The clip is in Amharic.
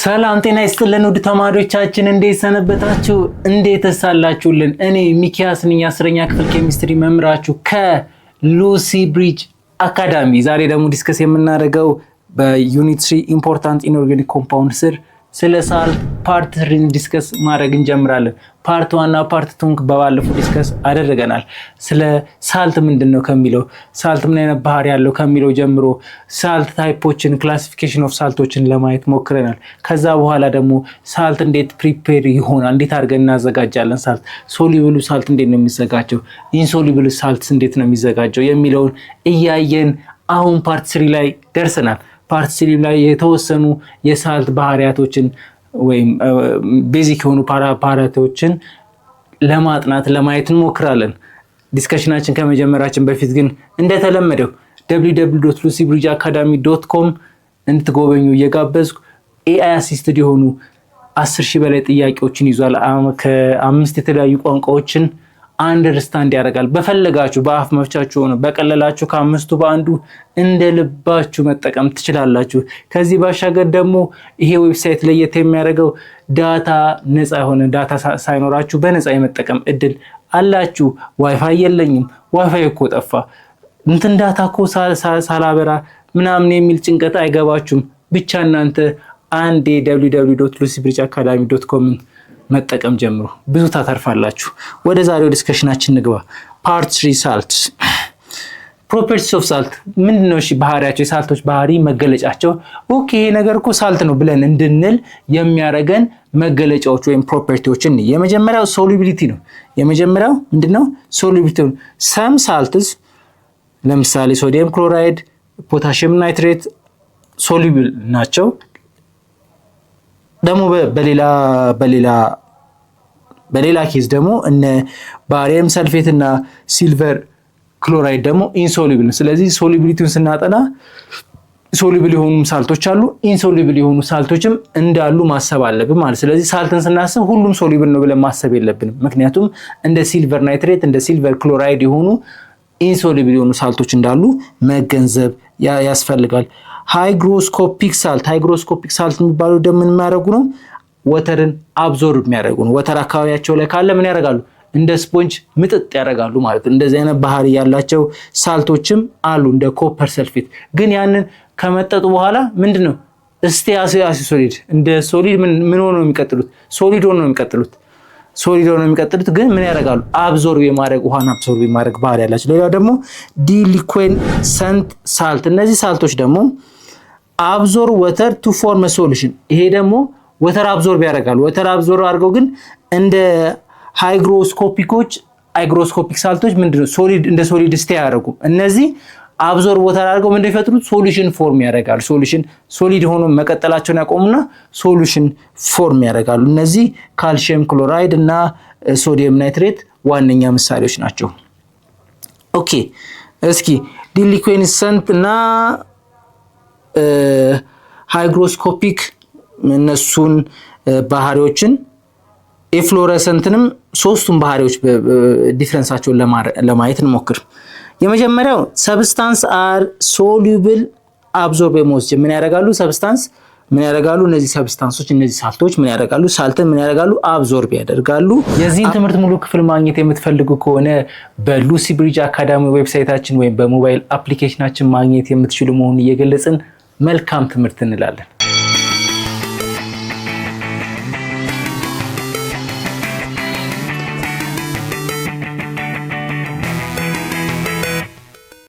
ሰላም ጤና ይስጥልን ውድ ተማሪዎቻችን እንዴት ሰነበታችሁ? እንዴት ተሳላችሁልን? እኔ ሚኪያስ ነኝ 10ኛ ክፍል ኬሚስትሪ መምህራችሁ ከሉሲ ብሪጅ አካዳሚ። ዛሬ ደግሞ ዲስከስ የምናደርገው በዩኒት 3 ኢምፖርታንት ኢንኦርጋኒክ ኮምፓውንድ ስር ስለ ሳልት ፓርት 3 ዲስከስ ማድረግ እንጀምራለን። ፓርት 1 እና ፓርት 2 በባለፈው ዲስከስ አደረገናል። ስለ ሳልት ምንድነው ከሚለው ሳልት ምን አይነት ባህሪ ያለው ከሚለው ጀምሮ ሳልት ታይፖችን ክላሲፊኬሽን ኦፍ ሳልቶችን ለማየት ሞክረናል። ከዛ በኋላ ደግሞ ሳልት እንዴት ፕሪፔር ይሆናል፣ እንዴት አድርገን እናዘጋጃለን፣ ሳልት ሶሉብል ሳልት እንዴት ነው የሚዘጋጀው፣ ኢንሶሉብል ሳልት እንዴት ነው የሚዘጋጀው የሚለውን እያየን አሁን ፓርት 3 ላይ ደርሰናል። ፓርት 3 ላይ የተወሰኑ የሳልት ባህሪያቶችን ወይም ቤዚክ የሆኑ ባህሪያቶችን ለማጥናት ለማየት እንሞክራለን። ዲስከሽናችን ከመጀመራችን በፊት ግን እንደተለመደው www.lucybridgeacademy.com እንድትጎበኙ እየጋበዝኩ AI አሲስትድ የሆኑ 10,000 በላይ ጥያቄዎችን ይዟል። ከ5 የተለያዩ ቋንቋዎችን አንደርስታንድ ያደርጋል። በፈለጋችሁ በአፍ መፍቻችሁ ሆነ በቀለላችሁ ከአምስቱ በአንዱ እንደልባችሁ መጠቀም ትችላላችሁ። ከዚህ ባሻገር ደግሞ ይሄ ዌብሳይት ለየት የሚያደርገው ዳታ ነፃ የሆነ ዳታ ሳይኖራችሁ በነፃ የመጠቀም እድል አላችሁ። ዋይፋይ የለኝም፣ ዋይፋይ እኮ ጠፋ፣ እንትን ዳታ እኮ ሳላበራ ምናምን የሚል ጭንቀት አይገባችሁም። ብቻ እናንተ አንዴ www.lucybridgeacademy.com መጠቀም ጀምሩ፣ ብዙ ታተርፋላችሁ። ወደ ዛሬው ዲስከሽናችን ንግባ። ፓርት 3 ሳልትስ ፕሮፐርቲስ ኦፍ ሳልት ምንድነው? እሺ ባህሪያቸው፣ የሳልቶች ባህሪ መገለጫቸው። ኦኬ ይሄ ነገር እኮ ሳልት ነው ብለን እንድንል የሚያደርገን መገለጫዎች ወይም ፕሮፐርቲዎችን። የመጀመሪያው ሶሉቢሊቲ ነው። የመጀመሪያው ምንድነው? ሶሉቢሊቲ ነው። ሰም ሳልትስ ለምሳሌ ሶዲየም ክሎራይድ፣ ፖታሺየም ናይትሬት ሶሉብል ናቸው። ደግሞ በሌላ ኬዝ ደግሞ እነ ባሪየም ሰልፌት እና ሲልቨር ክሎራይድ ደግሞ ኢንሶሉብል ነው። ስለዚህ ሶሉቢሊቲውን ስናጠና ሶሉብል የሆኑ ሳልቶች አሉ፣ ኢንሶሉብል የሆኑ ሳልቶችም እንዳሉ ማሰብ አለብን ማለት። ስለዚህ ሳልትን ስናስብ ሁሉም ሶሉብል ነው ብለን ማሰብ የለብንም። ምክንያቱም እንደ ሲልቨር ናይትሬት እንደ ሲልቨር ክሎራይድ የሆኑ ኢንሶሉብል የሆኑ ሳልቶች እንዳሉ መገንዘብ ያስፈልጋል። ሃይግሮስኮፒክ ሳልት የሚባሉ ደግሞ ምን የሚያደርጉ ነው? ወተርን አብዞርብ የሚያደርጉ ነው። ወተር አካባቢያቸው ላይ ካለ ምን ያደርጋሉ? እንደ ስፖንጅ ምጥጥ ያደርጋሉ ማለት ነው። እንደዚህ አይነት ባህሪ ያላቸው ሳልቶችም አሉ እንደ ኮፐር ሰልፌት። ግን ያንን ከመጠጡ በኋላ ምንድነው ሶሊድ እንደ ሶሊድ ምን ሆነው የሚቀጥሉት? ሶሊድ ሆነው የሚቀጥሉት ግን ምን ያደርጋሉ? አብዞርብ የማድረግ ውሃን አብዞርብ የማድረግ ባህሪ ያላቸው። ሌላው ደግሞ ዲሊኩዌሰንት ሳልት። እነዚህ ሳልቶች ደግሞ አብዞርብ ወተር ቱ ፎርም ሶሉሽን። ይሄ ደግሞ ወተር አብዞርብ ያደርጋሉ። ወተር አብዞርብ አድርገው ግን እንደ ሃይግሮስኮፒክ ሳልቶች ምንድነው እንደ ሶሊድ ስቴ ያደርጉም። እነዚህ አብዞርብ ወተር አድርገው ምንድነው ይፈጥሩት? ሶሉሽን ፎርም ያደርጋሉ። ሶሊድ ሆኖ መቀጠላቸውን ያቆሙና ሶሉሽን ፎርም ያደርጋሉ። እነዚህ ካልሲየም ክሎራይድ እና ሶዲየም ናይትሬት ዋነኛ ምሳሌዎች ናቸው። ኦኬ እስኪ ዲሊኩዌሰንት እና ሃይግሮስኮፒክ እነሱን ባህሪዎችን ኤፍሎረሰንትንም ሶስቱን ባህሪዎች ዲፍረንሳቸውን ለማየት እንሞክር። የመጀመሪያው ሰብስታንስ አር ሶሉብል አብዞርቤሞስ ምን ያደርጋሉ? ሰብስታንስ ምን ያደርጋሉ? እነዚህ ሰብስታንሶች እነዚህ ሳልቶች ምን ያደርጋሉ? ሳልትን ምን ያደርጋሉ? አብዞርብ ያደርጋሉ። የዚህን ትምህርት ሙሉ ክፍል ማግኘት የምትፈልጉ ከሆነ በሉሲ ብሪጅ አካዳሚ ዌብሳይታችን ወይም በሞባይል አፕሊኬሽናችን ማግኘት የምትችሉ መሆኑን እየገለጽን መልካም ትምህርት እንላለን።